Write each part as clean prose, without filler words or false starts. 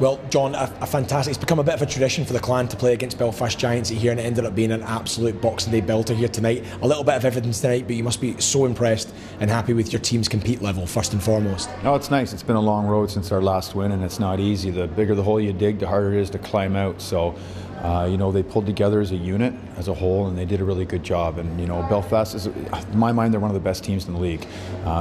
Well, John, a fantastic. It's become a bit of a tradition for the clan to play against Belfast Giants here, and it ended up being an absolute Boxing Day belter here tonight. A little bit of evidence tonight, but you must be so impressed and happy with your team's compete level, first and foremost. No, it's nice. It's been a long road since our last win, and it's not easy. The bigger the hole you dig, the harder it is to climb out. So, you know, they pulled together as a unit, as a whole, and they did a really good job. And, you know, Belfast is, in my mind, they're one of the best teams in the league.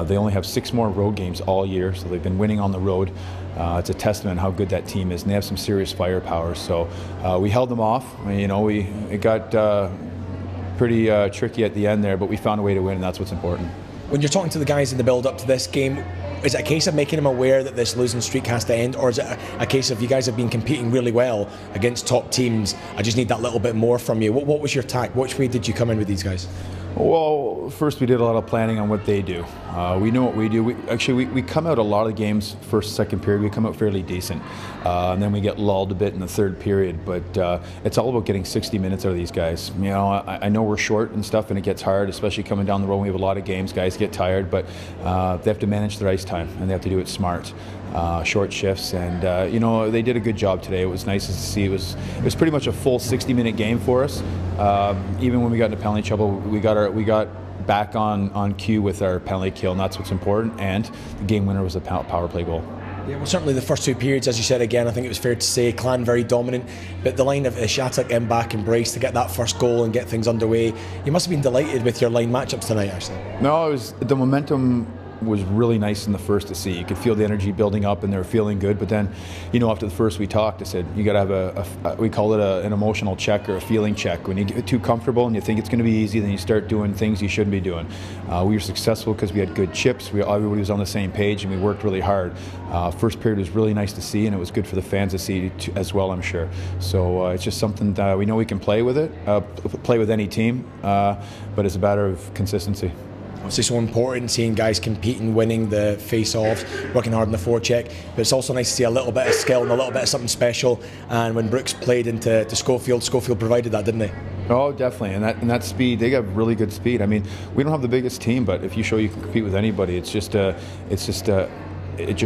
They only have 6 more road games all year, so they've been winning on the road. It's a testament how good that team is, and they have some serious firepower. So we held them off. You know, it got pretty tricky at the end there, but we found a way to win, and that's what's important. When you're talking to the guys in the build-up to this game, is it a case of making them aware that this losing streak has to end, or is it a case of you guys have been competing really well against top teams, I just need that little bit more from you? What was your tack? Which way did you come in with these guys? Well, first we did a lot of planning on what they do. We know what we do. We come out a lot of games, first, second period, we come out fairly decent. And then we get lulled a bit in the third period. But it's all about getting 60 minutes out of these guys. You know, I know we're short and stuff, and it gets hard, especially coming down the road. We have a lot of games, guys get tired, but they have to manage their ice time, and they have to do it smart. Short shifts, and you know, they did a good job today. It was nice to see. It was pretty much a full 60-minute game for us. Even when we got into penalty trouble, we got back on cue with our penalty kill, and that's what's important. And the game winner was a power play goal. Yeah, well, certainly the first 2 periods, as you said again, I think it was fair to say, Clan very dominant, but the line of Shattuck, Mbach and Brace to get that first goal and get things underway, you must have been delighted with your line matchups tonight, actually. No, it was the momentum was really nice in the first to see. You could feel the energy building up, and they were feeling good. But then, you know, after the first we talked, I said you got to have we call it an emotional check or a feeling check. When you get too comfortable and you think it's going to be easy, then you start doing things you shouldn't be doing. We were successful because we had good chips. Everybody was on the same page, and we worked really hard. First period was really nice to see, and it was good for the fans to see as well, I'm sure. So it's just something that we know we can play with it, play with any team, but it's a matter of consistency. Obviously so important seeing guys competing, winning the face-offs, working hard on the forecheck, but it's also nice to see a little bit of skill and a little bit of something special. And when Brooks played into Schofield provided that, didn't they? Oh, definitely, and that speed, they got really good speed. I mean, we don't have the biggest team, but if you show you can compete with anybody, it just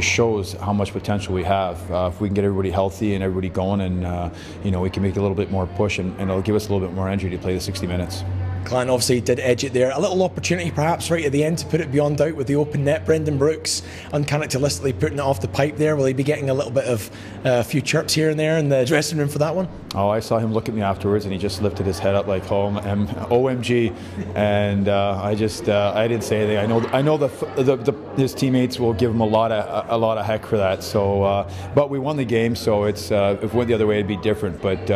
shows how much potential we have. If we can get everybody healthy and everybody going, and you know, we can make a little bit more push, and it'll give us a little bit more energy to play the 60 minutes. Clan obviously did edge it there. A little opportunity perhaps right at the end to put it beyond doubt with the open net. Brendan Brooks uncharacteristically putting it off the pipe there. Will he be getting a little bit of a few chirps here and there in the dressing room for that one? Oh, I saw him look at me afterwards, and he just lifted his head up like OMG, and I didn't say anything. I know his teammates will give him a lot of heck for that. So, but we won the game, so it's if it went the other way, it'd be different. But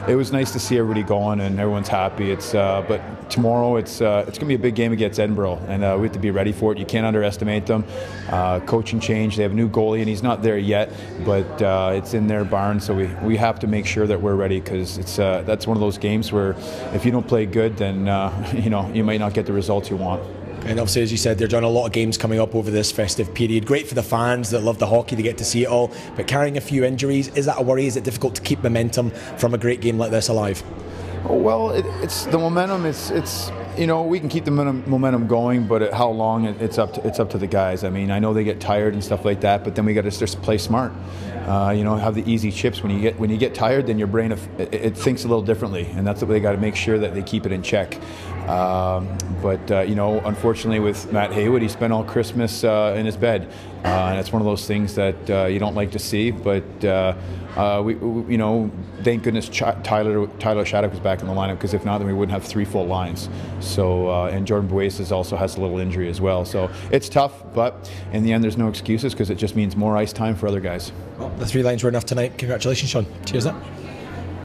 it was nice to see everybody going and everyone's happy. But tomorrow it's going to be a big game against Edinburgh, and we have to be ready for it. You can't underestimate them. Coaching change. They have a new goalie, and he's not there yet, but it's in their barn. So we have to make sure that we're ready, because that's one of those games where if you don't play good, then you know, you might not get the results you want. And obviously, as you said, they're doing a lot of games coming up over this festive period. Great for the fans that love the hockey to get to see it all, but carrying a few injuries, is that a worry? Is it difficult to keep momentum from a great game like this alive? Well, it's the momentum. It's you know, we can keep the momentum going, but how long, it's up to the guys. I mean, I know they get tired and stuff like that, but then we got to just play smart. You know, have the easy chips. When you get tired, then your brain it thinks a little differently, and that's what they got to make sure that they keep it in check. But you know, unfortunately with Matt Haywood, he spent all Christmas in his bed, and it's one of those things that you don't like to see. But we you know, thank goodness Tyler Shattuck was back in the lineup, because if not, then we wouldn't have 3 full lines. So and Jordan Bueses also has a little injury as well. So it's tough, but in the end, there's no excuses, because it just means more ice time for other guys. Well, the 3 lines were enough tonight. Congratulations, Sean. Cheers up.